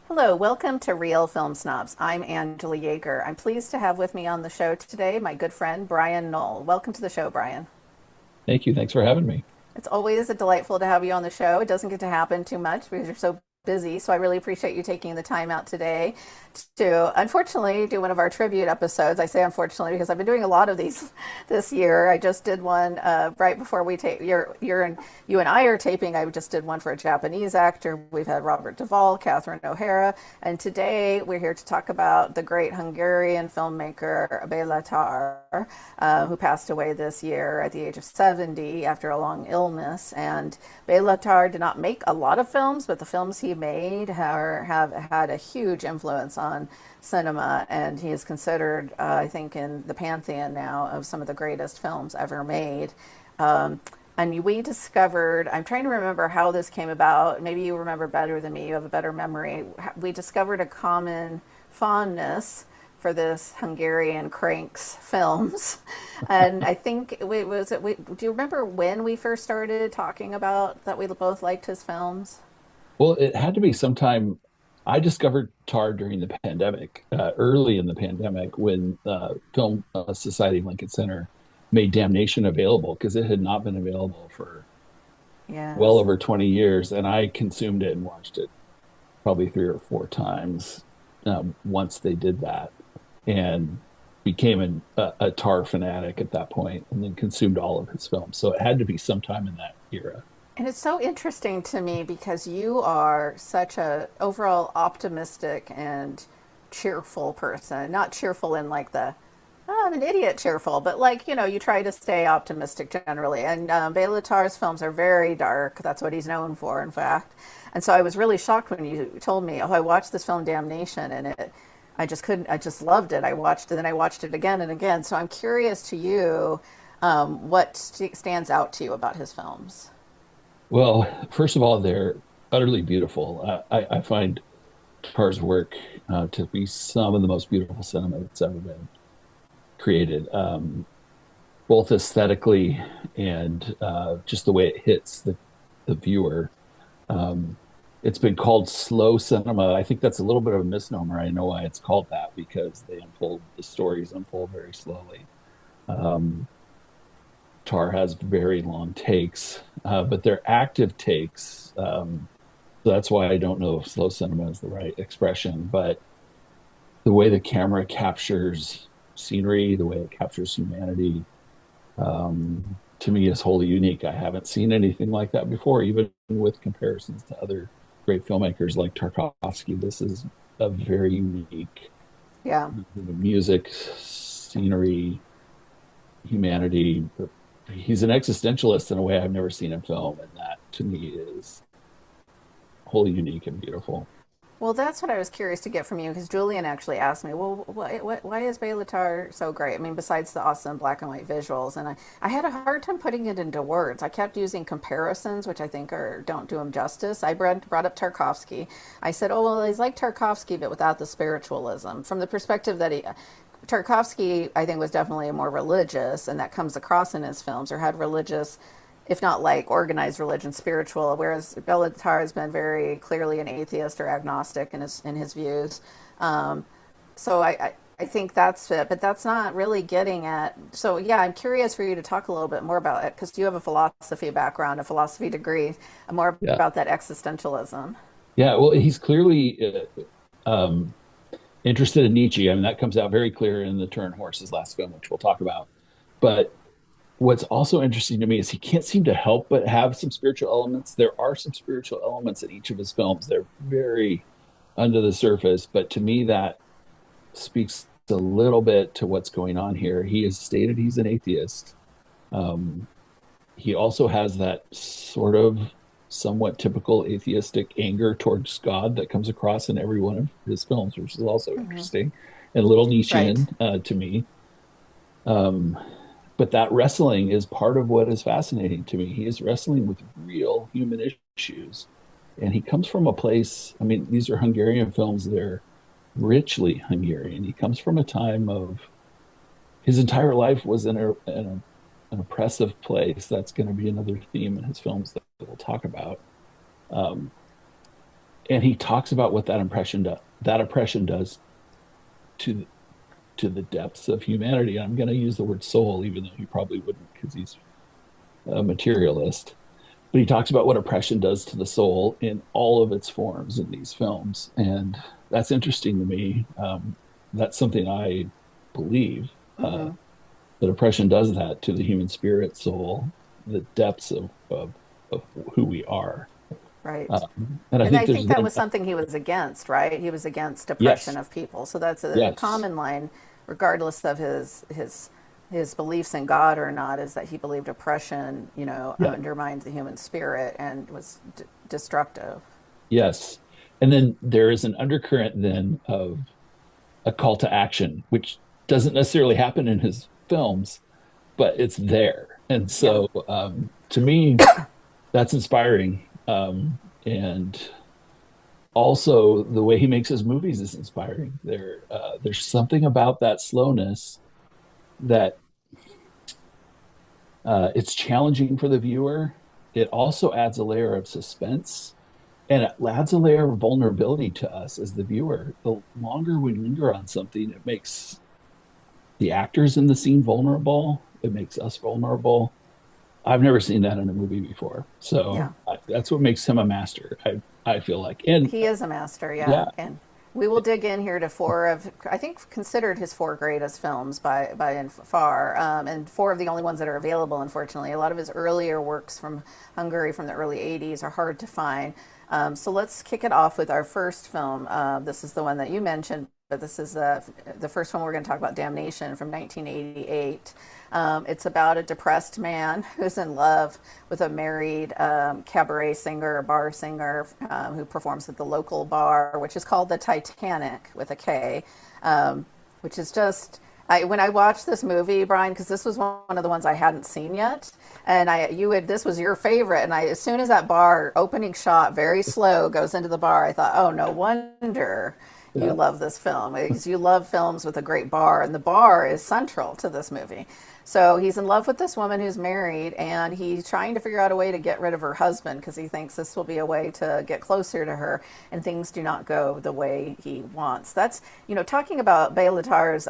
Hello, welcome to Reel Film Snobs. I'm Angela Yeager. I'm pleased to have with me on the show today my good friend Bryan Null. Welcome to the show, Bryan. Thank you. Thanks for having me. It's always a delightful to have you on the show. It doesn't get to happen too much because you're so busy, so I really appreciate you taking the time out today to unfortunately do one of our tribute episodes. I say unfortunately because I've been doing a lot of these this year. I just did one right before we tape. You and I are taping. I just did one for a Japanese actor. We've had Robert Duvall, Catherine O'Hara, and today we're here to talk about the great Hungarian filmmaker Béla Tarr, who passed away this year at the age of 70 after a long illness. And Béla Tarr did not make a lot of films, but the films he made have had a huge influence on cinema, and he is considered, I think, in the pantheon now of some of the greatest films ever made. And we discovered, I'm trying to remember how this came about. Maybe you remember better than me. You have a better memory. We discovered a common fondness for this Hungarian cranks films. And I think, do you remember when we first started talking about that we both liked his films? Well, it had to be sometime. I discovered Tar during the pandemic, early in the pandemic, when Film Society of Lincoln Center made Damnation available because it had not been available for well Yes. over 20 years. And I consumed it and watched it probably 3 or 4 times once they did that, and became a Tar fanatic at that point, and then consumed all of his films. So it had to be sometime in that era. And it's so interesting to me because you are such a overall optimistic and cheerful person. Not cheerful in like the "Oh, I'm an idiot" cheerful, but like you try to stay optimistic generally. And Béla Tarr's films are very dark. That's what he's known for, in fact. And so I was really shocked when you told me, "Oh, I watched this film Damnation," and I just couldn't. I just loved it. I watched it, and I watched it again and again. So I'm curious to you, what stands out to you about his films? Well, first of all, they're utterly beautiful. I find Tar's work to be some of the most beautiful cinema that's ever been created, both aesthetically and just the way it hits the viewer. Um, it's been called slow cinema. I think that's a little bit of a misnomer. I know why it's called that, because the stories unfold very slowly. Um, Tar has very long takes, but they're active takes. So that's why I don't know if slow cinema is the right expression, but the way the camera captures scenery, the way it captures humanity, to me is wholly unique. I haven't seen anything like that before, even with comparisons to other great filmmakers like Tarkovsky. This is a very unique Yeah. music, scenery, humanity. He's an existentialist in a way I've never seen in film, and that to me is wholly unique and beautiful. Well, that's what I was curious to get from you because Julian actually asked me, well, why is Béla Tarr so great? I mean, besides the awesome black and white visuals, and I had a hard time putting it into words. I kept using comparisons, which I think don't do him justice. I brought up Tarkovsky. I said, oh, well, he's like Tarkovsky, but without the spiritualism. From the perspective that Tarkovsky, I think, was definitely more religious, and that comes across in his films, or had religious, if not like organized religion, spiritual. Whereas Béla Tarr has been very clearly an atheist or agnostic in his views. Um, so I think that's it, but that's not really getting at. So yeah, I'm curious for you to talk a little bit more about it because you have a philosophy background, a philosophy degree, and more Yeah. about that existentialism. Yeah. Well, he's clearly interested in Nietzsche. I mean, that comes out very clear in the Turin Horse's last film, which we'll talk about. But what's also interesting to me is he can't seem to help but have some spiritual elements. There are some spiritual elements in each of his films. They're very under the surface, but to me, that speaks a little bit to what's going on here. He has stated he's an atheist. Um, he also has that sort of somewhat typical atheistic anger towards God that comes across in every one of his films, which is also Hmm. interesting and a little Right. Nietzschean to me. Um, but that wrestling is part of what is fascinating to me. He is wrestling with real human issues. And he comes from a place, I mean, these are Hungarian films, they're richly Hungarian. He comes from a time of his entire life was an oppressive place. That's going to be another theme in his films that we'll talk about. Um, and he talks about what that oppression does to to the depths of humanity. I'm going to use the word soul, even though he probably wouldn't because he's a materialist. But he talks about what oppression does to the soul in all of its forms in these films, and that's interesting to me. That's something I believe. Hmm. That oppression does that to the human spirit, soul, the depths of who we are. Right. And I And think I there's think that then, was something he was against, right? He was against oppression yes, of people. So that's a yes, common line, regardless of his beliefs in God or not, is that he believed oppression, yeah, undermined the human spirit and was destructive. yes. And then there is an undercurrent then of a call to action, which doesn't necessarily happen in his films, but it's there. And Yeah. so to me, that's inspiring. And also the way he makes his movies is inspiring. There's something about that slowness that it's challenging for the viewer. It also adds a layer of suspense and it adds a layer of vulnerability to us as the viewer. The longer we linger on something, it makes the actors in the scene vulnerable. It makes us vulnerable. I've never seen that in a movie before. Yeah. So that's what makes him a master, I feel like. And He is a master, yeah. yeah, And we will dig in here to four of, I think, considered his four greatest films by and far, and four of the only ones that are available, unfortunately. A lot of his earlier works from Hungary from the early 80s are hard to find. So let's kick it off with our first film. This is the one that you mentioned, but this is the first one we're going to talk about, Damnation from 1988. It's about a depressed man who's in love with a married cabaret singer or bar singer who performs at the local bar, which is called the Titanic with a K, which is just. When I watched this movie, Brian, because this was one of the ones I hadn't seen yet, and this was your favorite, and as soon as that bar opening shot, very slow, goes into the bar, I thought, oh, no wonder you yeah, love this film because you love films with a great bar, and the bar is central to this movie. So he's in love with this woman who's married, and he's trying to figure out a way to get rid of her husband because he thinks this will be a way to get closer to her, and things do not go the way he wants. That's, talking about Béla Tarr's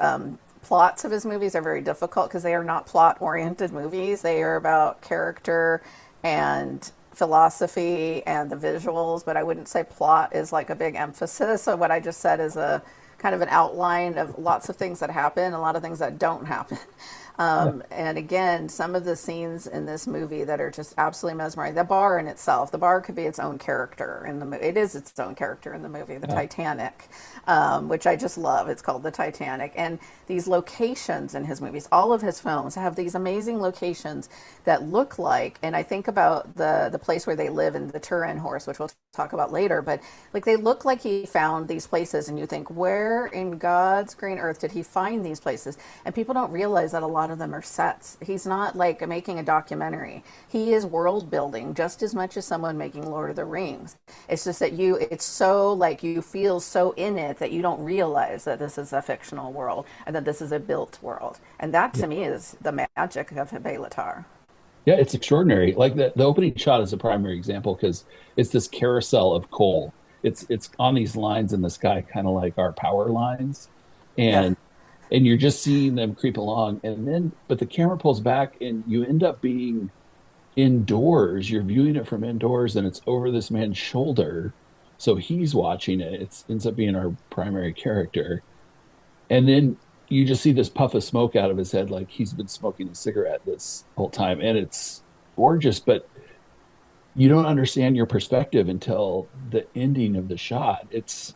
plots of his movies are very difficult because they are not plot oriented movies. They are about character and philosophy and the visuals, but I wouldn't say plot is like a big emphasis. So what I just said is a kind of an outline of lots of things that happen, a lot of things that don't happen. yeah, And again, some of the scenes in this movie that are just absolutely mesmerizing. The bar in itself, the bar could be its own character in the movie. It is its own character in the movie, the yeah, Titanic, which I just love. It's called the Titanic. And these locations in his movies, all of his films have these amazing locations that look like, and I think about the place where they live in the Turin horse, which we'll talk about later, but like they look like he found these places and you think, where in God's green earth did he find these places? And people don't realize that a lot of them are sets. He's not like making a documentary. He is world building just as much as someone making Lord of the Rings. It's just that it's so like you feel so in it that you don't realize that this is a fictional world and that this is a built world. And that yeah. to me is the magic of Béla Tarr. Yeah, it's extraordinary. Like the opening shot is a primary example because it's this carousel of coal. It's on these lines in the sky, kind of like our power lines, Yeah. and you're just seeing them creep along, and then but the camera pulls back, and you end up being indoors. You're viewing it from indoors, and it's over this man's shoulder, so he's watching it. It ends up being our primary character, and then you just see this puff of smoke out of his head, like he's been smoking a cigarette this whole time. And it's gorgeous, but you don't understand your perspective until the ending of the shot. It's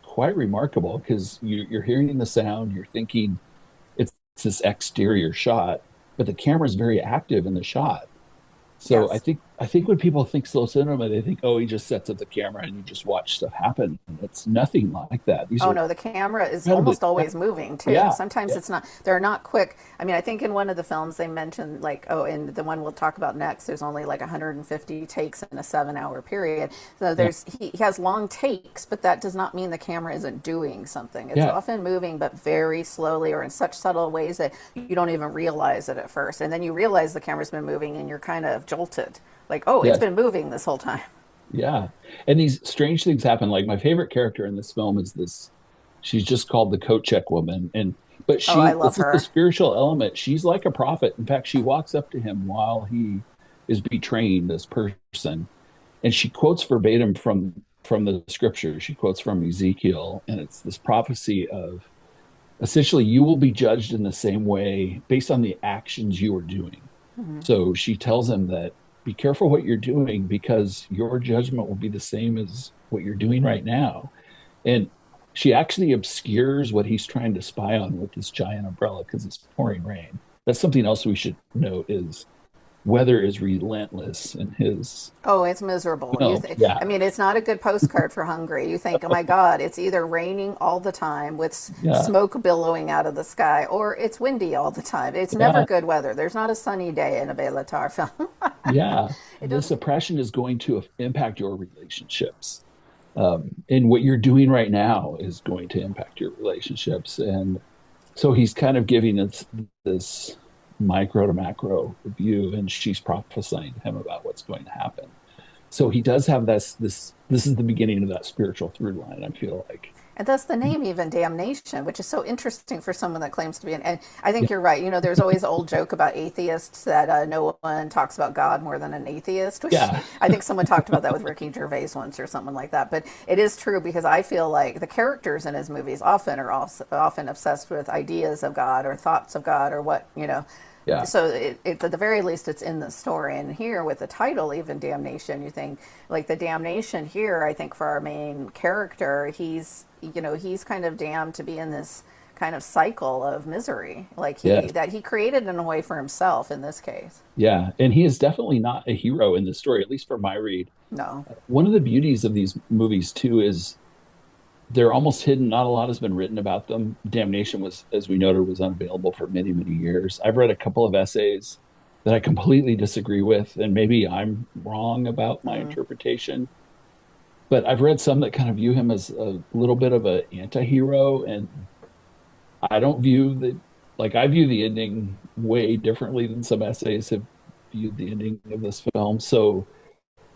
quite remarkable because you're hearing the sound, you're thinking it's this exterior shot, but the camera's very active in the shot. So Yes. I think when people think slow cinema, they think, oh, he just sets up the camera and you just watch stuff happen. And it's nothing like that. These Oh are no, the camera is incredibly, almost always moving too. yeah, Sometimes yeah, it's not, they're not quick. I mean, I think in one of the films they mentioned, like, oh, in the one we'll talk about next, there's only like 150 takes in a 7 hour period. So yeah, he has long takes, but that does not mean the camera isn't doing something. It's yeah, often moving, but very slowly or in such subtle ways that you don't even realize it at first. And then you realize the camera's been moving and you're kind of jolted. Like, oh, it's yes, been moving this whole time. yeah. And these strange things happen. Like my favorite character in this film is this, she's just called the coat check woman. And, but Oh, I she, love this is the her. spiritual element. She's like a prophet. In fact, she walks up to him while he is betraying this person. And she quotes verbatim from the scripture. She quotes from Ezekiel. And it's this prophecy of essentially you will be judged in the same way based on the actions you are doing. Mm-hmm. So she tells him that be careful what you're doing because your judgment will be the same as what you're doing right now. And she actually obscures what he's trying to spy on with this giant umbrella because it's pouring rain. That's something else we should note is weather is relentless in his Oh, it's miserable. film. Yeah, I mean, it's not a good postcard for Hungary. You think, oh my God, it's either raining all the time with yeah, smoke billowing out of the sky, or it's windy all the time. It's never yeah, good weather. There's not a sunny day in a Béla Tarr film. yeah. It This doesn't. oppression is going to impact your relationships. And what you're doing right now is going to impact your relationships. And so he's kind of giving us this micro to macro view, and she's prophesying to him about what's going to happen. So he does have this is the beginning of that spiritual through line, I feel like. And thus the name even Damnation, which is so interesting for someone that claims to be an. And I Yeah, think you're right. You know, there's always an old joke about atheists that no one talks about God more than an atheist. Which yeah, I think someone talked about that with Ricky Gervais once or something like that. But it is true because I feel like the characters in his movies often are also often obsessed with ideas of God or thoughts of God or what you know. yeah, So it's at the very least it's in the story. And here with the title, even Damnation, you think like the damnation here. I think for our main character, he's kind of damned to be in this kind of cycle of misery, like yes, he created in a way for himself in this case. yeah. And he is definitely not a hero in the story, at least for my read. No. One of the beauties of these movies too is they're almost hidden. Not a lot has been written about them. Damnation was, as we noted, was unavailable for many, many years. I've read a couple of essays that I completely disagree with, and maybe I'm wrong about my Mm. interpretation. But I've read some that kind of view him as a little bit of an anti-hero, and I don't view the like I view the ending way differently than some essays have viewed the ending of this film. So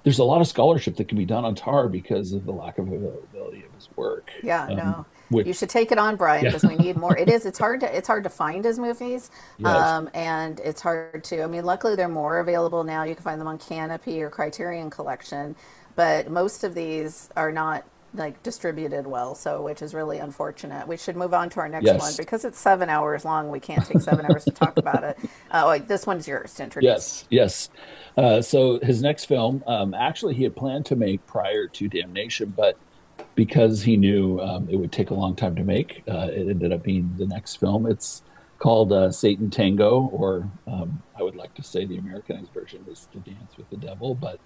there's a lot of scholarship that can be done on Tar because of the lack of availability of his work. Yeah, no. You Which, should take it on, Brian, yeah, because we need more. It's hard to find his movies, yes, and it's hard to. I mean, luckily they're more available now. You can find them on Canopy or Criterion Collection, but most of these are not like distributed well, so which is really unfortunate. We should move on to our next one yes, because it's 7 hours long. We can't take 7 hours to talk about it. Wait, this one's yours to introduce. yes, yes. So his next film, actually, he had planned to make prior to Damnation, but because he knew it would take a long time to make, it ended up being the next film. It's called Satantango, or I would like to say the Americanized version is To Dance with the Devil, but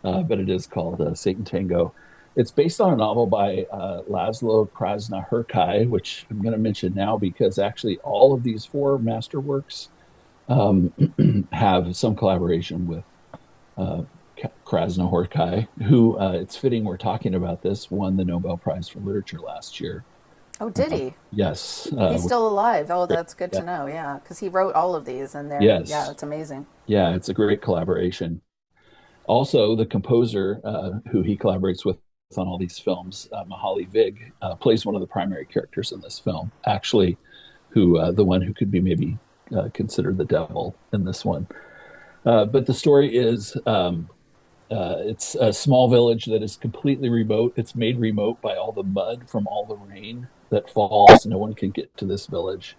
it is called Satantango. It's based on a novel by Laszlo Krasna-Hurkai, which I'm going to mention now because actually all of these four masterworks um, have some collaboration with uh, Krasna-Hurkai, who it's fitting we're talking about this, won the Nobel Prize for Literature last year. Oh, did he? Yes, He's still alive. Oh, that's good yeah, to know. Yeah, because he wrote all of these, and yeah, yes, it's amazing. yeah, it's a great collaboration. Also, the composer who he collaborates with on all these films, Mahali Vig, plays one of the primary characters in this film. Actually, who the one who could be maybe considered the devil in this one. But the story is it's a small village that is completely remote. It's made remote by all the mud from all the rain that falls. No one can get to this village.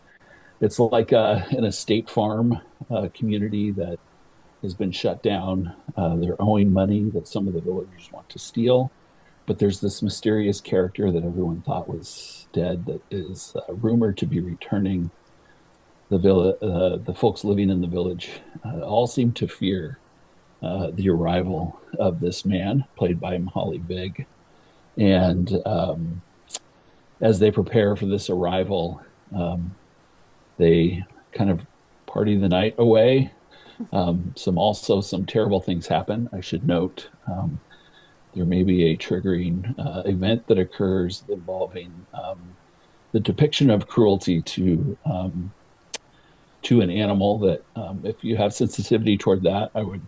It's like an estate farm community that has been shut down. They're owing money that some of the villagers want to steal. But there's this mysterious character that everyone thought was dead that is rumored to be returning. The folks living in the village all seem to fear the arrival of this man, played by Holly Big. And as they prepare for this arrival, they kind of party the night away. Some terrible things happen. I should note there may be a triggering event that occurs involving the depiction of cruelty to an animal that, if you have sensitivity toward that, I would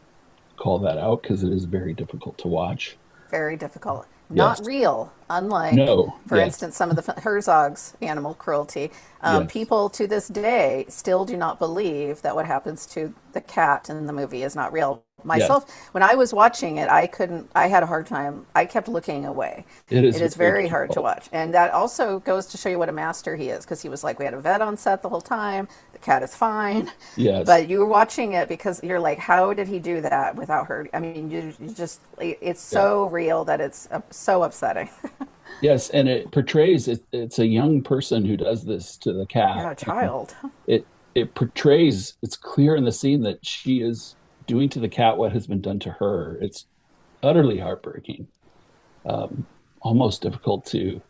call that out because it is very difficult to watch. Very difficult. Not Yes. real, unlike, No. for Yes. instance, some of the Herzog's animal cruelty. Yes. People to this day still do not believe that what happens to the cat in the movie is not real. Yes. Myself, when I was watching it, I had a hard time. I kept looking away. It is It is very very hard to difficult. watch. And that also goes to show you what a master he is, because he was like, we had a vet on set the whole time. The cat is fine. Yes. But you were watching it because you're like, how did he do that without her? I mean, you just, it's Yeah. so real that it's so upsetting. Yes. And it portrays it's a young person who does this to the cat. Yeah, a And child. it portrays, it's clear in the scene that she is doing to the cat what has been done to her. It's utterly heartbreaking. Um, Almost difficult to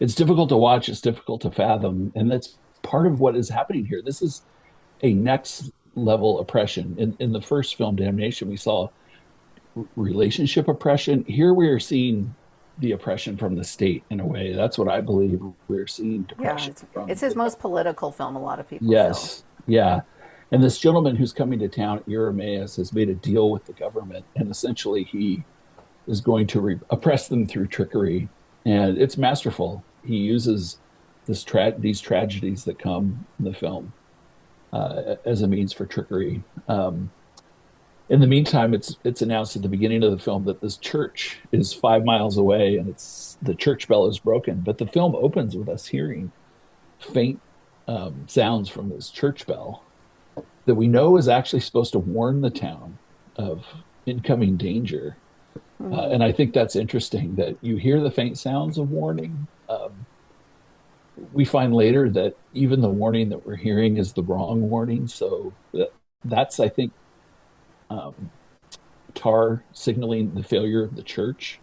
it's difficult to watch, it's difficult to fathom, and that's part of what is happening here. This is a next level oppression. In the first film, Damnation, we saw relationship oppression. Here we are seeing the oppression from the state in a way. That's what I believe we're seeing Yeah, depression it's from his the most government. political film, a lot of people feel. Yes, yeah. And this gentleman who's coming to town, Irenaeus, has made a deal with the government, and essentially he is going to oppress them through trickery. And it's masterful. He uses these tragedies that come in the film as a means for trickery. In the meantime, it's announced at the beginning of the film that this church is 5 miles away, and it's the church bell is broken. But the film opens with us hearing faint sounds from this church bell that we know is actually supposed to warn the town of incoming danger. Hmm. And I think that's interesting that you hear the faint sounds of warning. We find later that even the warning that we're hearing is the wrong warning. So that's, I think, um, Tarr signaling the failure of the church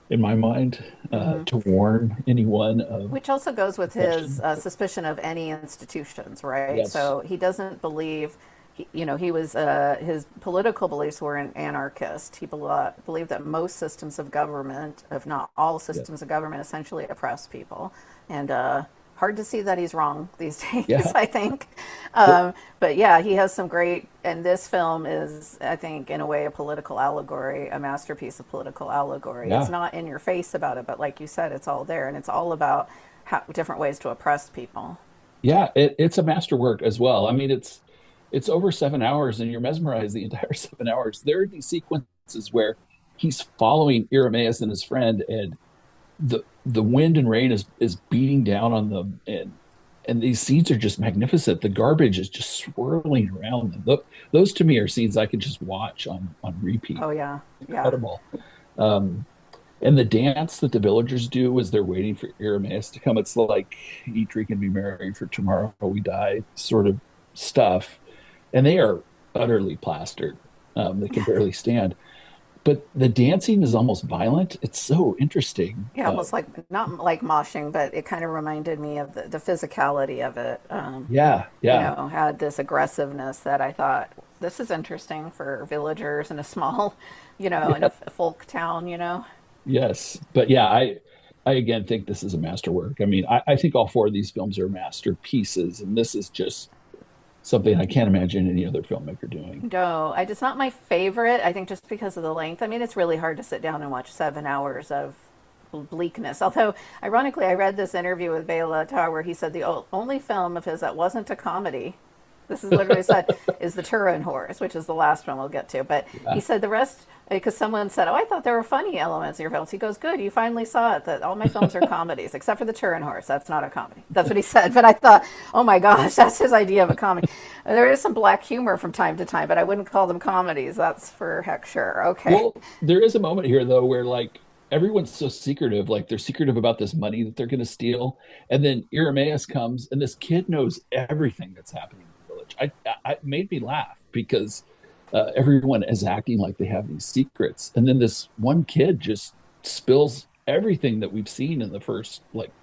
in my mind, Hmm. to warn anyone of Which also goes with his oppression. suspicion of any institutions, right? Yes, So he doesn't believe, he was, his political beliefs were an anarchist. He believed that most systems of government, if not all yes, systems of government, essentially oppress people. And hard to see that he's wrong these days, yeah. I think. Well, But yeah, he has some great, and this film is, I think, in a way, a political allegory, a masterpiece of political allegory. It's yeah, not in your face about it, but like you said, it's all there, and it's all about different ways to oppress people. yeah. It's a masterwork as well. I mean, it's over 7 hours, and you're mesmerized the entire 7 hours. There are these sequences where he's following Irenaeus and his friend, and the wind and rain is beating down on them, and these scenes are just magnificent. The garbage is just swirling around them. Those to me are scenes I could just watch on repeat. Oh yeah, yeah. Incredible. Um, and the dance that the villagers do as they're waiting for Irenaeus to come, it's like eat, drink, and be merry, for tomorrow we die sort of stuff. And they are utterly plastered. They can barely stand. But the dancing is almost violent. It's so interesting. Yeah, almost like not like moshing, but it kind of reminded me of the physicality of it. Yeah, yeah, Had this aggressiveness that I thought this is interesting for villagers in a small, in a yeah, folk town. yes. But yeah, I again think this is a masterwork. I mean, I think all four of these films are masterpieces, and this is just something I can't imagine any other filmmaker doing. No, it's not my favorite. I think just because of the length. I mean, it's really hard to sit down and watch 7 hours of bleakness. Although, ironically, I read this interview with Béla Tarr where he said the only film of his that wasn't a comedy, this is literally said, is the Turin Horse, which is the last one we'll get to. But he Yeah, said the rest, because someone said, "Oh, I thought there were funny elements in your films." He goes, "Good, you finally saw it. That all my films are comedies, except for the Turin Horse. That's not a comedy." That's what he said. But I thought, oh my gosh, that's his idea of a comedy. There is some black humor from time to time, but I wouldn't call them comedies. That's for heck sure. Okay. well, there is a moment here though where like everyone's so secretive, like they're secretive about this money that they're going to steal, and then Irenaeus comes, and this kid knows everything that's happening in the village. It made me laugh because everyone is acting like they have these secrets, and then this one kid just spills everything that we've seen in the first like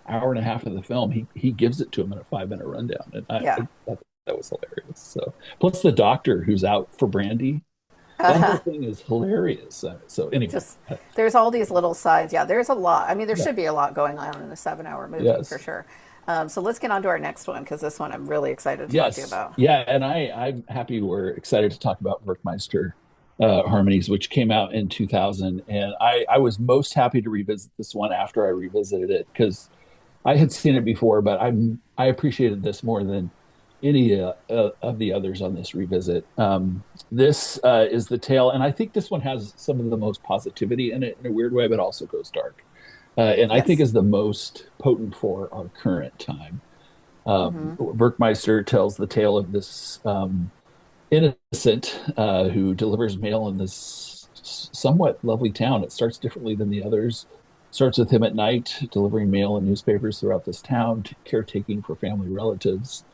hour and a half of the film. He gives it to him in a 5 minute rundown, and Yeah. I thought that was hilarious. So plus the doctor who's out for brandy, that whole Uh-huh. thing is hilarious. So anyway, Just there's all these little sides. Yeah, there's a lot. I mean, there yeah, should be a lot going on in a 7 hour movie for yes, sure. So let's get on to our next one because this one I'm really excited to talk to you yes, about. yeah, and I'm happy we're excited to talk about Werckmeister Harmonies, which came out in 2000, and I was most happy to revisit this one after I revisited it because I had seen it before, but I appreciated this more than any of the others on this revisit. This is the tale, and I think this one has some of the most positivity in it in a weird way, but also goes dark, and I think Yes. is the most potent for our current time. Mm-hmm. Werckmeister tells the tale of this innocent who delivers mail in this somewhat lovely town. It starts differently than the others. Starts with him at night delivering mail and newspapers throughout this town, caretaking for family relatives.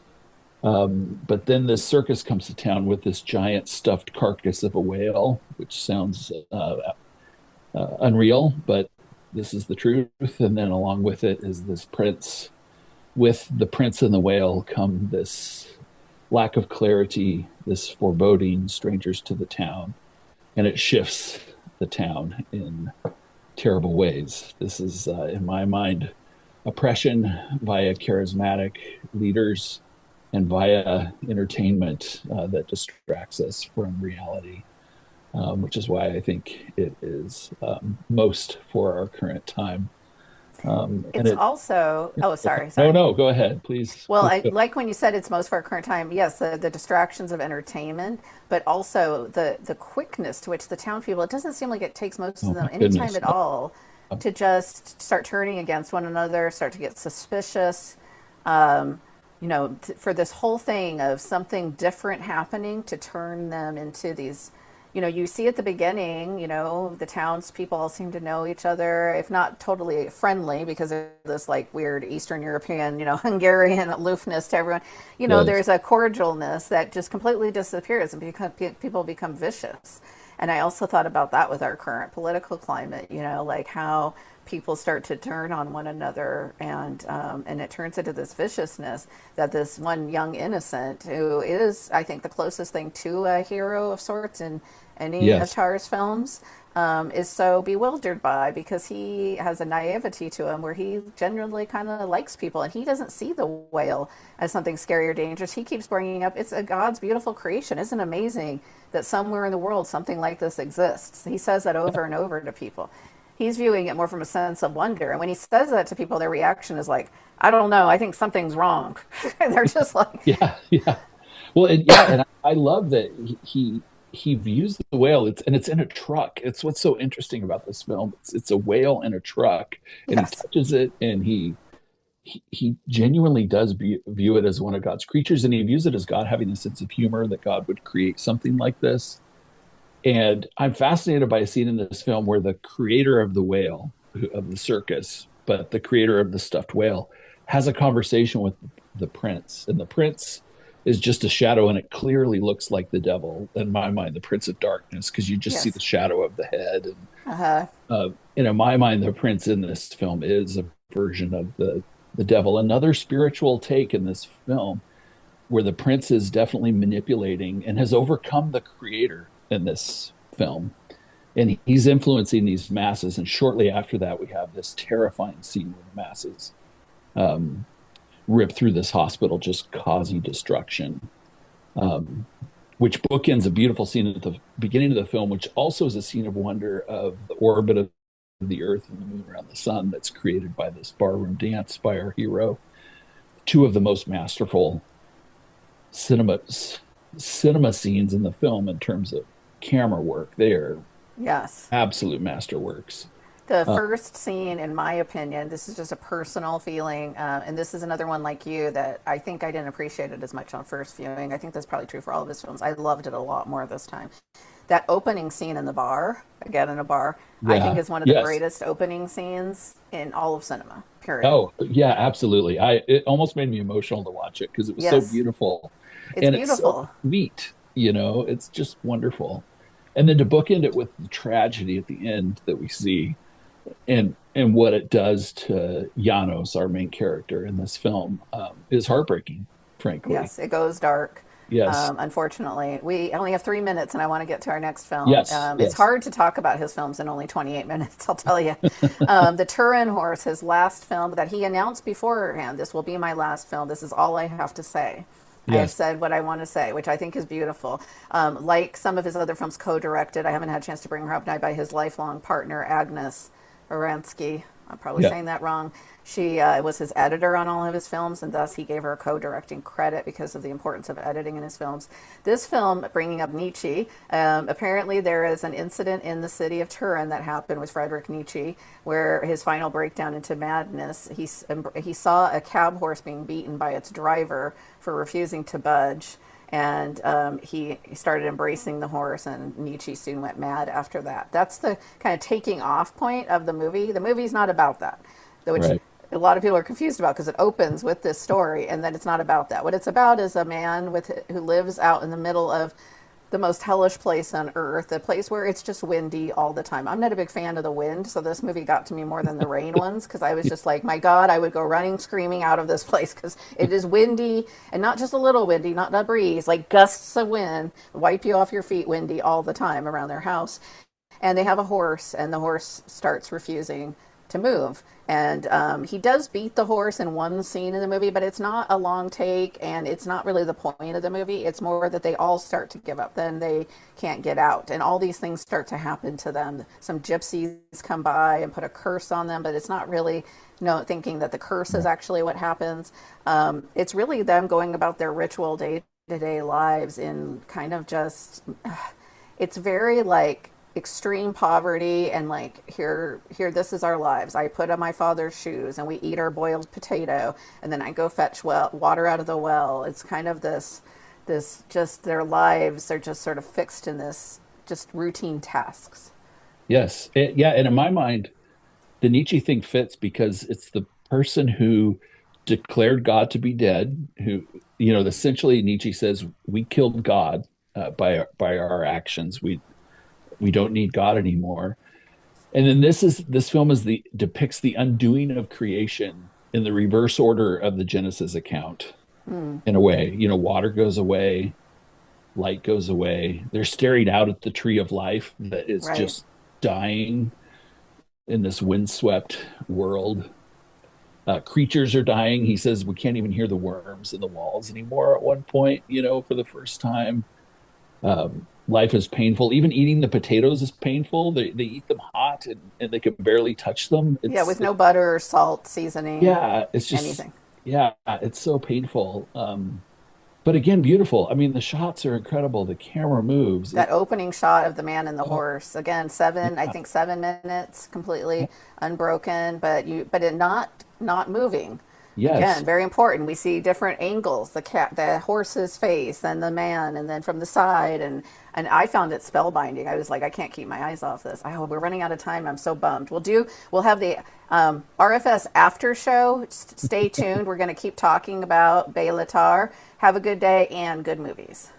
But then this circus comes to town with this giant stuffed carcass of a whale, which sounds unreal, but this is the truth. And then along with it is this prince. With the prince and the whale come this lack of clarity, this foreboding, strangers to the town, and it shifts the town in terrible ways. This is, in my mind, oppression via charismatic leaders and via entertainment that distracts us from reality, which is why I think it is most for our current time. And It's it, also, oh, sorry, no, sorry. no, go ahead, please. Well, Please I go. like when you said it's most for our current time. Yes, the distractions of entertainment, but also the quickness to which the town people. It doesn't seem like it takes most of Oh them my any time goodness. at all to just start turning against one another, start to get suspicious. Um, for this whole thing of something different happening to turn them into these. You see at the beginning, the townspeople all seem to know each other, if not totally friendly, because of this like weird Eastern European, Hungarian aloofness to everyone. Yes. There's a cordialness that just completely disappears and people become vicious. And I also thought about that with our current political climate, like how people start to turn on one another, and it turns into this viciousness that this one young innocent, who is, I think, the closest thing to a hero of sorts in any of Yes. Tarr's films, is so bewildered by, because he has a naivety to him where he genuinely kind of likes people, and he doesn't see the whale as something scary or dangerous. He keeps bringing up it's a God's beautiful creation. Isn't it amazing that somewhere in the world something like this exists? He says that over and over to people. He's viewing it more from a sense of wonder, and when he says that to people, their reaction is like, I don't know, I think something's wrong. And they're just like, Yeah. Yeah. Well, yeah, and I love that he views the whale. It's in a truck. It's what's so interesting about this film. It's a whale in a truck, and he yes, touches it, and he genuinely does view it as one of God's creatures, and he views it as God having a sense of humor that God would create something like this. And I'm fascinated by a scene in this film where the creator of the whale, of the circus, but the creator of the stuffed whale, has a conversation with the prince. And the prince is just a shadow, and it clearly looks like the devil in my mind, the prince of darkness, because you just see the yes, shadow of the head. And uh-huh, in my mind, the prince in this film is a version of the devil. Another spiritual take in this film where the prince is definitely manipulating and has overcome the creator in this film. And he's influencing these masses. And shortly after that, we have this terrifying scene where the masses um, rip through this hospital, just causing destruction, um, which bookends a beautiful scene at the beginning of the film, which also is a scene of wonder of the orbit of the earth and the moon around the sun that's created by this barroom dance by our hero. Two of the most masterful cinema cinema scenes in the film in terms of camera work. They are yes. absolute masterworks. The Uh, first scene, in my opinion, this is just a personal feeling, and this is another one like you that I think I didn't appreciate it as much on first viewing. I think that's probably true for all of his films. I loved it a lot more this time. That opening scene in the bar, again in a bar, I think yeah. is one of the Yes. greatest opening scenes in all of cinema, period. Oh, yeah, absolutely. It almost made me emotional to watch it because it was so Yes, beautiful it's and it's so beautiful. sweet. It's just wonderful. And then to bookend it with the tragedy at the end that we see, and what it does to Janos, our main character in this film, is heartbreaking, frankly. Yes, it goes dark. Yes, Unfortunately, we only have 3 minutes, and I want to get to our next film. yes, It's yes, hard to talk about his films in only 28 minutes, I'll tell you. The Turin Horse, his last film that he announced beforehand, this will be my last film. This is all I have to say. I have yes, said what I want to say, which I think is beautiful. Like some of his other films, co-directed. I haven't had a chance to bring her up now by his lifelong partner, Ágnes Hranitzky. I'm probably yeah, saying that wrong. She was his editor on all of his films, and thus he gave her a co-directing credit because of the importance of editing in his films. This film, bringing up Nietzsche, apparently there is an incident in the city of Turin that happened with Friedrich Nietzsche, where his final breakdown into madness, he saw a cab horse being beaten by its driver for refusing to budge. And he started embracing the horse, and Nietzsche soon went mad after that. That's the kind of taking off point of the movie. The movie's not about that, which right, a lot of people are confused about because it opens with this story, and then it's not about that. What it's about is a man who lives out in the middle of the most hellish place on earth, a place where it's just windy all the time. I'm not a big fan of the wind, so this movie got to me more than the rain ones because I was just like, my God, I would go running, screaming out of this place because it is windy, and not just a little windy, not a breeze, like gusts of wind, wipe you off your feet, windy all the time around their house. And they have a horse, and the horse starts refusing to move. And he does beat the horse in one scene in the movie, but it's not a long take, and it's not really the point of the movie. It's more that they all start to give up. Then they can't get out, and all these things start to happen to them. Some gypsies come by and put a curse on them, but it's not really thinking that the curse is actually what happens. It's really them going about their ritual day to day lives in kind of just. It's very like extreme poverty, and like here this is our lives. I put on my father's shoes and we eat our boiled potato, and then I go fetch water out of the well. It's kind of this just their lives are just sort of fixed in this just routine tasks. yes. Yeah, and in my mind, the Nietzsche thing fits because it's the person who declared God to be dead, who, essentially Nietzsche says we killed God by our actions. We don't need God anymore. And then this film is the depicts the undoing of creation in the reverse order of the Genesis account Mm. in a way. Water goes away, light goes away. They're staring out at the tree of life that is Right. just dying in this windswept world. Creatures are dying. He says we can't even hear the worms in the walls anymore at one point, for the first time. Life is painful. Even eating the potatoes is painful. They eat them hot, and they can barely touch them. Yeah, with no butter or salt seasoning, Yeah, it's just, anything. yeah, it's so painful. But again, beautiful. I mean, the shots are incredible. The camera moves. That opening shot of the man and the Oh, horse, again, I yeah, think 7 minutes completely unbroken, but it not moving. yes, Again, very important. We see different angles: the horse's face, then the man, and then from the side. And I found it spellbinding. I was like, I can't keep my eyes off this. Oh, we're running out of time. I'm so bummed. We'll have the RFS after show. Stay tuned. We're going to keep talking about Béla Tarr. Have a good day and good movies.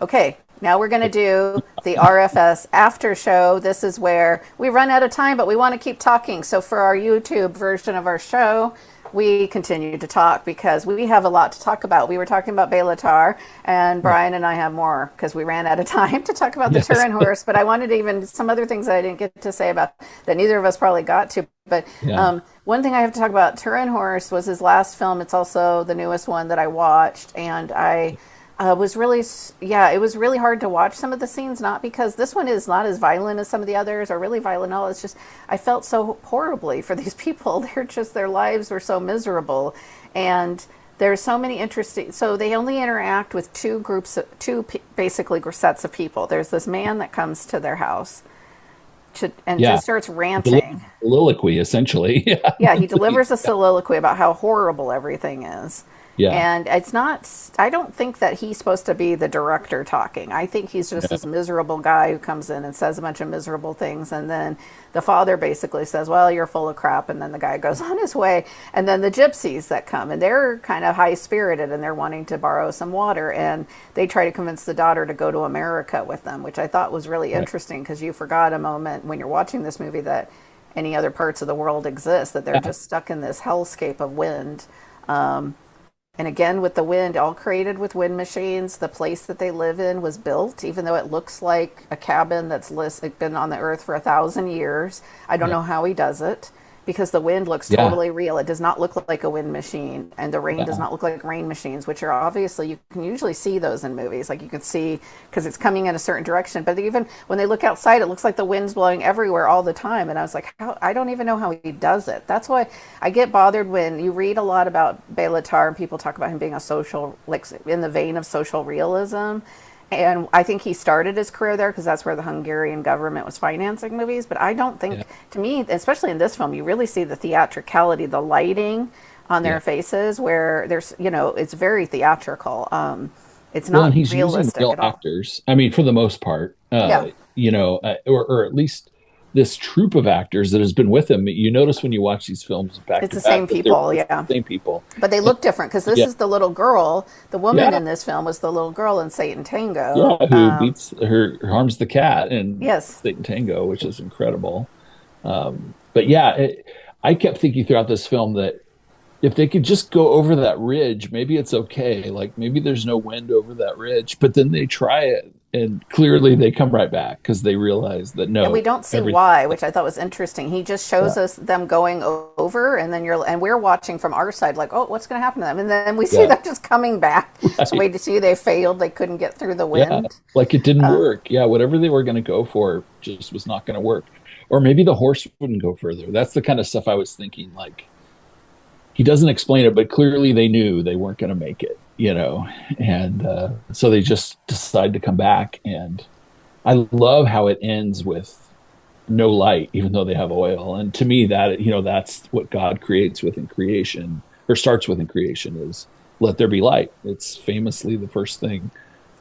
Okay, now we're going to do the RFS after show. This is where we run out of time, but we want to keep talking. So for our YouTube version of our show, we continue to talk because we have a lot to talk about. We were talking about Béla Tarr, and Bryan and I have more because we ran out of time to talk about the Yes. Turin horse. But I wanted even some other things that I didn't get to say about that neither of us probably got to. But Yeah. one thing I have to talk about Turin horse was his last film. It's also the newest one that I watched, and I was really, yeah, it was really hard to watch some of the scenes, not because this one is not as violent as some of the others or really violent at all. It's just, I felt so horribly for these people. They're just, their lives were so miserable. And there's so many interesting, so they only interact with two groups, basically sets of people. There's this man that comes to their house and Yeah. just starts ranting. Soliloquy, essentially. Yeah. Yeah, he delivers a soliloquy about how horrible everything is. Yeah. And it's not, I don't think that he's supposed to be the director talking. I think he's just Yeah. this miserable guy who comes in and says a bunch of miserable things. And then the father basically says, well, you're full of crap. And then the guy goes on his way. And then the gypsies that come, and they're kind of high spirited and they're wanting to borrow some water. And they try to convince the daughter to go to America with them, which I thought was really Right. interesting because you forgot a moment when you're watching this movie that any other parts of the world exist, that they're Yeah. just stuck in this hellscape of wind. And again, with the wind, all created with wind machines. The place that they live in was built, even though it looks like a cabin that's been on the earth for 1,000 years. I don't Yeah. know how he does it because the wind looks Yeah. totally real. It does not look like a wind machine, and the rain does Yeah. not look like rain machines, which are obviously, you can usually see those in movies. Like you can see because it's coming in a certain direction. But even when they look outside, it looks like the wind's blowing everywhere all the time. And I was like, how, I don't even know how he does it. That's why I get bothered when you read a lot about Béla Tarr and people talk about him being a social, like in the vein of social realism. And I think he started his career there because that's where the Hungarian government was financing movies. But I don't Yeah. think, to me, especially in this film, you really see the theatricality, the lighting on Yeah. their faces, where there's, it's very theatrical. It's Well, and not he's using realistic real at all. actors. I mean, for the most part, Yeah, or at least this troupe of actors that has been with him. You notice when you watch these films back it's to the same back that they're people. the Yeah. same people. But they And, look different because this yeah, is the little girl. The woman yeah, in this film was the little girl in Satan Tango. yeah. Who beats her, harms the cat in Yes, Satantango, which is incredible. But yeah, I kept thinking throughout this film that if they could just go over that ridge, maybe it's okay. Like maybe there's no wind over that ridge, but then they try it, and clearly they come right back because they realize that and we no, don't see everything. why, which I thought was interesting. He just shows Yeah, us them going over, and then we're watching from our side, like, oh, what's going to happen to them? And then we see yeah, them just coming back. So right. we see they failed; they couldn't get through the Yeah, wind. like it didn't work. Yeah, whatever they were going to go for just was not going to work. Or maybe the horse wouldn't go further. That's the kind of stuff I was thinking. Like he doesn't explain it, but clearly they knew they weren't going to make it, and so they just decide to come back. And I love how it ends with no light, even though they have oil. And to me, that's what God creates within creation, or starts with in creation, is let there be light. It's famously the first thing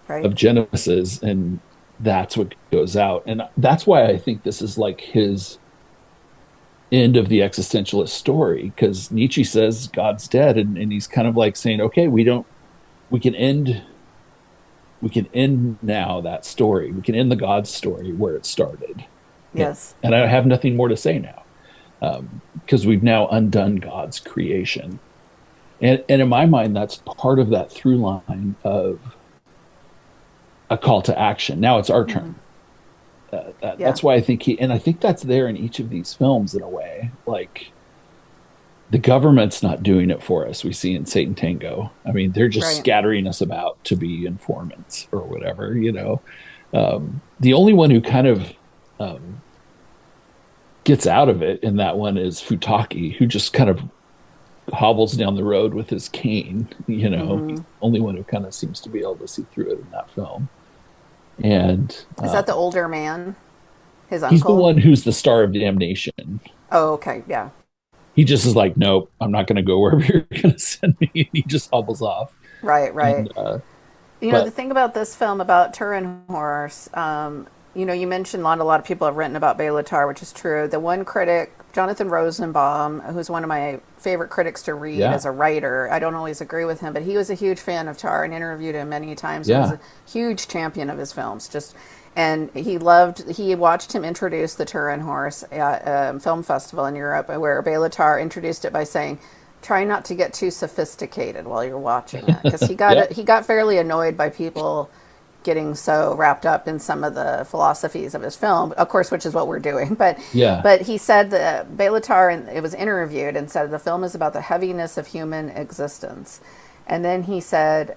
Right? of Genesis, and that's what goes out. And that's why I think this is like his end of the existentialist story, because Nietzsche says God's dead, and he's kind of like saying, okay, we can end we can end now that story. We can end the God story where it started. Yes. And I have nothing more to say now, because we've now undone God's creation. And in my mind, that's part of that through line of a call to action. Now it's our turn. Yeah. That's why I think and I think that's there in each of these films in a way. Like the government's not doing it for us. We see in Satantango. I mean, they're just Right. scattering us about to be informants or whatever. The only one who kind of gets out of it in that one is Futaki, who just kind of hobbles down the road with his cane. He's the only one who kind of seems to be able to see through it in that film. And Is that the older man? His he's the uncle? one who's the star of Damnation. Oh, okay. Yeah. He just is like, nope, I'm not going to go wherever you're going to send me. And he just hobbles off. Right, right. And, The but thing about this film, about Turin Horse, You mentioned a lot of people have written about Béla Tarr, which is true. The one critic, Jonathan Rosenbaum, who's one of my favorite critics to read Yeah. as a writer, I don't always agree with him, but he was a huge fan of Tarr and interviewed him many times and was Yeah. a huge champion of his films. And he watched him introduce the Turin horse at a film festival in Europe, where Béla Tarr introduced it by saying, try not to get too sophisticated while you're watching it, because Yeah. he got fairly annoyed by people getting so wrapped up in some of the philosophies of his film, of course, which is what we're doing. Yeah. But he said that Béla Tarr, it was interviewed and said the film is about the heaviness of human existence. And then he said,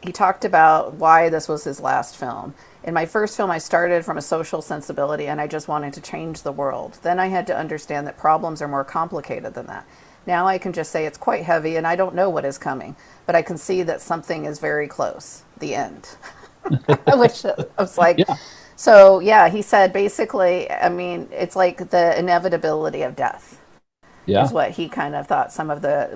he talked about why this was his last film. In my first film, I started from a social sensibility and I just wanted to change the world. Then I had to understand that problems are more complicated than that. Now I can just say it's quite heavy and I don't know what is coming, but I can see that something is very close, the end. Which I was like, Yeah. so yeah, he said basically, I mean, it's like the inevitability of death Yeah. is what he kind of thought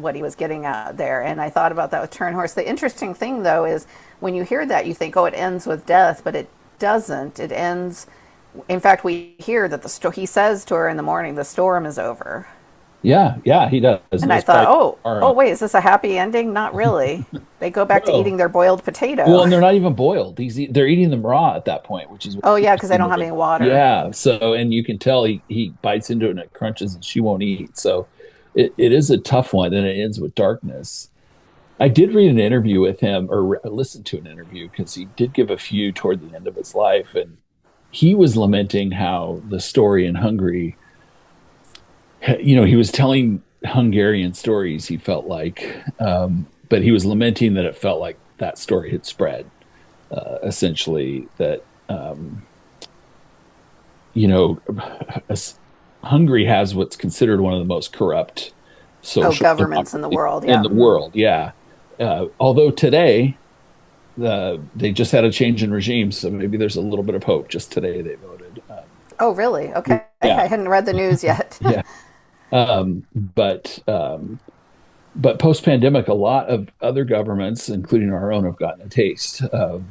what he was getting at there. And I thought about that with Turn Horse. The interesting thing though is when you hear that, you think, oh, it ends with death, but it doesn't. It ends, in fact, we hear that he says to her in the morning, the storm is over. Yeah. Yeah. He does. And I It's thought, probably oh, wait, is this a happy ending? Not really. They go back to well, eating their boiled potato. well, and they're not even boiled. They're eating them raw at that point, which is Oh, yeah, because they interesting don't to have me. any water. Yeah. So, and you can tell he bites into it and it crunches and she won't eat. So it is a tough one. And it ends with darkness. I did read an interview with him or listen to an interview because he did give a few toward the end of his life. And he was lamenting how the story in Hungary, he was telling Hungarian stories, he felt like, but he was lamenting that it felt like that story had spread, essentially, that, you know, Hungary has what's considered one of the most corrupt social Governments in the democracies world. in Yeah. the world. Yeah. Although today, they just had a change in regime, so maybe there's a little bit of hope. Just today they voted. Oh, really? Okay. Yeah. I hadn't read the news yet. Yeah. Um, but um, but post pandemic, a lot of other governments, including our own, have gotten a taste of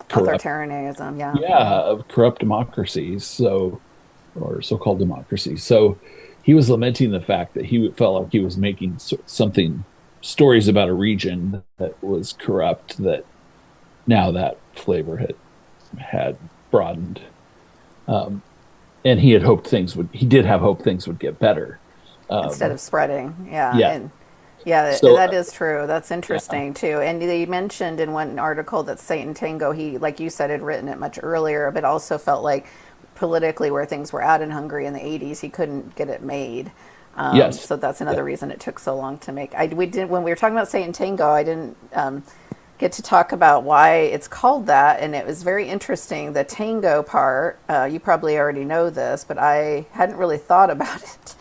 corrupt, Authoritarianism. Yeah. yeah, of corrupt democracies. So, or so-called democracies. So, he was lamenting the fact that he felt like he was making something stories about a region that was corrupt. That now that flavor had broadened, and he had hoped he did have hope things would get better. Instead of spreading. Yeah. Yeah. And yeah, So, that is true. That's yeah, interesting too. And they mentioned in one article that Satantango, he, like you said, had written it much earlier, but also felt like politically where things were at in Hungary in the 80s, he couldn't get it made. yes, So that's yeah, another reason it took so long to make. We did when we were talking about Satantango, I didn't get to talk about why it's called that, and it was very interesting. The tango part, you probably already know this, but I hadn't really thought about it.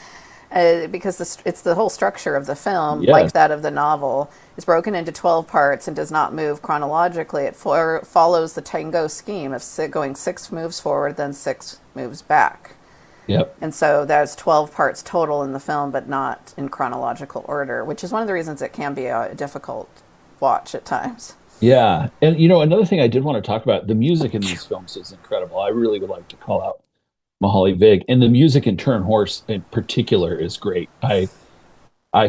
Because it's the whole structure of the film, like yes, that of the novel, is broken into 12 parts and does not move chronologically. It follows the tango scheme of going 6 moves forward, then 6 moves back. yep, And so there's 12 parts total in the film, but not in chronological order, which is one of the reasons it can be a difficult watch at times. yeah. And another thing I did want to talk about, the music in these films is incredible. I really would like to call out Mahali Vig, and the music in Turn Horse in particular is great. I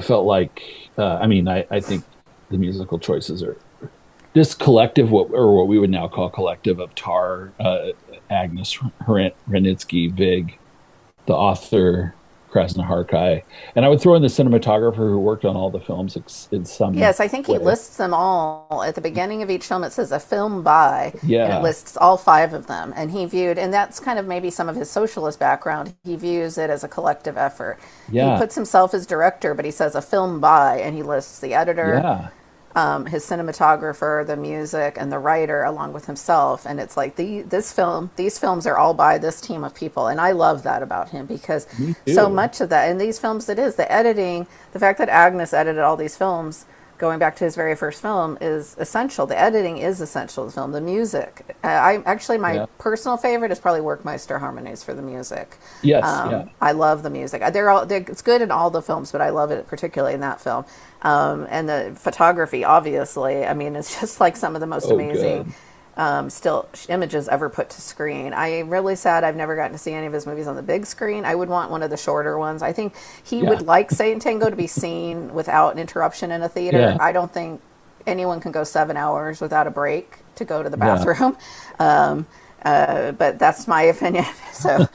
felt like, I think the musical choices are this collective, what we would now call collective of Tarr, Ágnes, Hranitzky, Vig, the author Krasnoharkai, and I would throw in the cinematographer who worked on all the films in some Yes, I think he way. lists them all. At the beginning of each film, it says a film by, and it Yeah, lists all 5 of them. And that's kind of maybe some of his socialist background. He views it as a collective effort. He yeah, puts himself as director, but he says a film by, and he lists the editor, yeah. his cinematographer, the music, and the writer, along with himself. And it's like these films are all by this team of people, and I love that about him because Me so too. much of that in these films, it is the editing, the fact that Ágnes edited all these films. Going back to his very first film is essential. The editing is essential to the film. The music, my Yeah. personal favorite is probably Werckmeister Harmonies for the music. Yes. Yeah. I love the music. It's good in all the films, but I love it particularly in that film. And the photography, obviously, I mean, it's just like some of the most Oh, amazing good. still images ever put to screen. I am really sad I've never gotten to see any of his movies on the big screen. I would want one of the shorter ones. I think he Yeah. would like Satantango to be seen without an interruption in a theater. Yeah. I don't think anyone can go 7 hours without a break to go to the Yeah. bathroom. Um, but that's my opinion. So,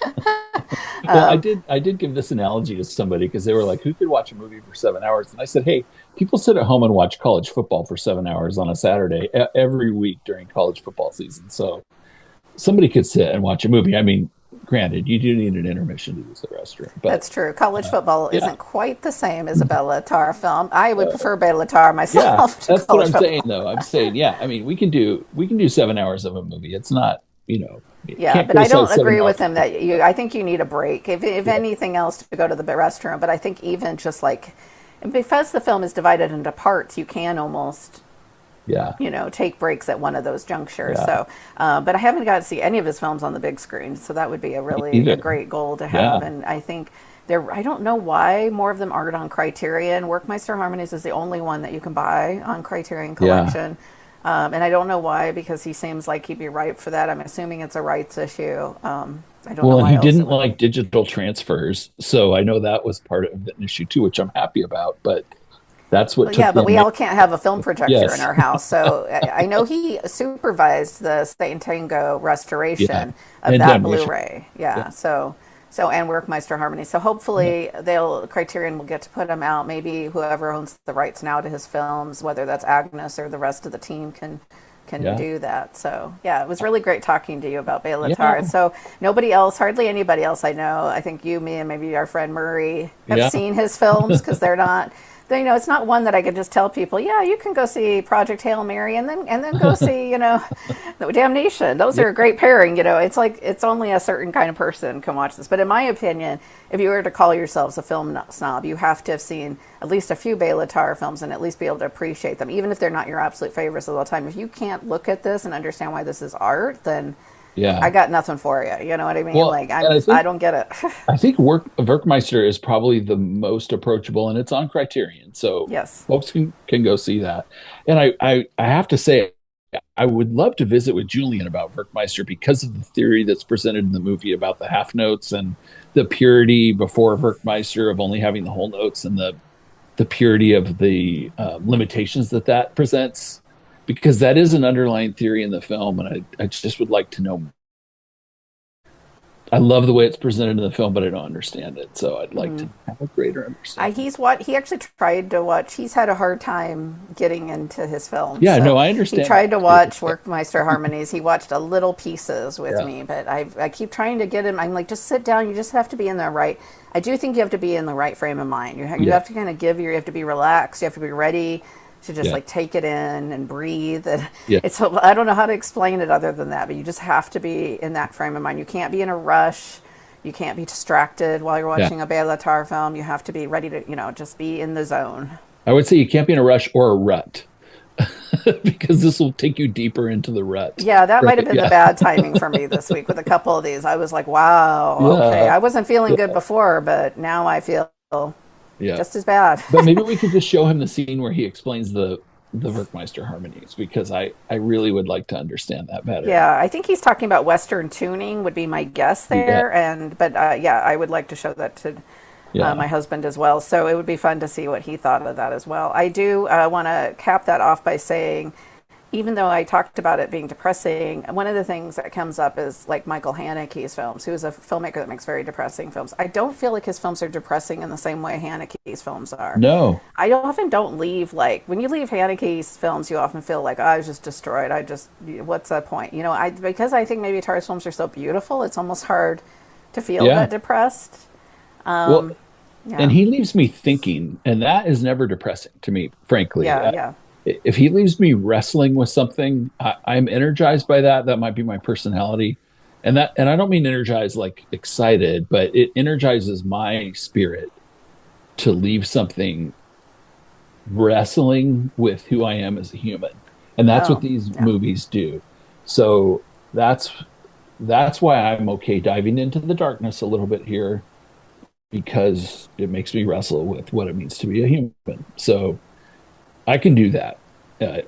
Well, I did give this analogy to somebody because they were like, "Who could watch a movie for 7 hours?" And I said, "Hey, people sit at home and watch college football for 7 hours on a Saturday every week during college football season. So somebody could sit and watch a movie. I mean, granted, you do need an intermission to use the restroom, but that's true. College football yeah, isn't quite the same as a Béla Tarr film. I would prefer Béla Tarr yeah, myself to that's what college I'm saying. football. Though I'm saying, yeah, I mean, we can do 7 hours of a movie. It's not, you Yeah, can't but I don't criticize seven agree with hours. him that you. I think you need a break, if Yeah, anything else, to go to the restroom. But I think even just like, because the film is divided into parts, you can almost, yeah, take breaks at one of those junctures. yeah. So, but I haven't got to see any of his films on the big screen, so that would be a Either, great goal to have. yeah, And I think there, I don't know why more of them aren't on Criterion. Workmeister Harmonies is the only one that you can buy on Criterion yeah. Collection. And I don't know why, because he seems like he'd be ripe for that. I'm assuming it's a rights issue. I don't know Well, and why he else it didn't would like be. digital transfers, so I know that was part of an issue too, which I'm happy about. But that's what Well, yeah, took but we him. all can't have a film projector in Yes, our house. So I know he supervised the Satantango yeah, restoration of and that Damnation. Blu-ray. Yeah, Yeah, so and Werckmeister Harmony. So yeah, hopefully Criterion will get to put him out. Maybe whoever owns the rights now to his films, whether that's Agnes or the rest of the team, can yeah, do that. So yeah, it was really great talking to you about Béla Tarr. yeah, And so nobody else, hardly anybody else I know, I think you, me, and maybe our friend Murray have yeah, seen his films, because they're not. It's not one that I could just tell people, yeah, you can go see Project Hail Mary and then go see, Damnation. Those yeah, are a great pairing. It's like it's only a certain kind of person can watch this. But in my opinion, if you were to call yourselves a film snob, you have to have seen at least a few Béla Tarr films and at least be able to appreciate them, even if they're not your absolute favorites of all time. If you can't look at this and understand why this is art, then I yeah. got nothing for you. You know what I mean? Well, Like and I I think don't get it. I think Werckmeister is probably the most approachable, and it's on Criterion, so Yes. folks can go see that. And I have to say, I would love to visit with Julian about Werckmeister because of the theory that's presented in the movie about the half notes and the purity before Werckmeister of only having the whole notes, and the purity of the limitations that presents, because that is an underlying theory in the film, and I just would like to know. I love the way it's presented in the film, but I don't understand it. So I'd like to have a greater understanding. He actually tried to watch. He's had a hard time getting into his films, Yeah, so no, I he understand tried that to too. watch Workmeister Harmonies. He watched a little pieces with Yeah, me, but I keep trying to get him. I'm like, just sit down. You just have to be in the right. I do think you have to be in the right frame of mind. You yeah, have to kind of you have to be relaxed. You have to be ready to just yeah, like take it in and breathe. And yeah, I don't know how to explain it other than that, but you just have to be in that frame of mind. You can't be in a rush. You can't be distracted while you're yeah. watching a Béla Tarr film. You have to be ready to, just be in the zone. I would say you can't be in a rush or a rut because this will take you deeper into the rut. Yeah, that might have Right? been the Yeah, bad timing for me this week with a couple of these. I was like, wow, okay. yeah, I wasn't feeling good yeah, before, but now I feel yeah. just as bad. But maybe we could just show him the scene where he explains the Werckmeister harmonies, because I really would like to understand that better. Yeah, I think he's talking about Western tuning would be my guess Yeah, there, but yeah, I would like to show that to yeah, my husband as well. So it would be fun to see what he thought of that as well. I do want to cap that off by saying, even though I talked about it being depressing, one of the things that comes up is like Michael Haneke's films, who's a filmmaker that makes very depressing films. I don't feel like his films are depressing in the same way Haneke's films are. no, I often don't leave, like, when you leave Haneke's films, you often feel like, oh, I was just destroyed. What's the point? Because I think maybe Tar's films are so beautiful, it's almost hard to feel yeah. that depressed. Well, and Yeah, he leaves me thinking, and that is never depressing to me, frankly. yeah, yeah. If he leaves me wrestling with something, I'm energized by that. That might be my personality, and I don't mean energized like excited, but it energizes my spirit to leave something wrestling with who I am as a human, and that's what Oh, these yeah. movies do. So that's why I'm okay diving into the darkness a little bit here, because it makes me wrestle with what it means to be a human. So I can do that. Uh,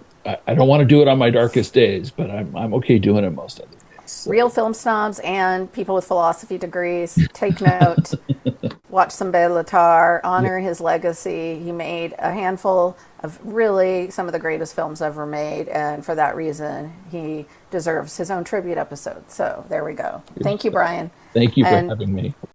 I don't want to do it on my darkest days, but I'm okay doing it most other days. So, Real film snobs and people with philosophy degrees, take note. Watch some Béla Tarr, yeah, honor his legacy. He made a handful of really some of the greatest films ever made, and for that reason, he deserves his own tribute episode. So there we go. Thank you, Brian. thank you for And having me.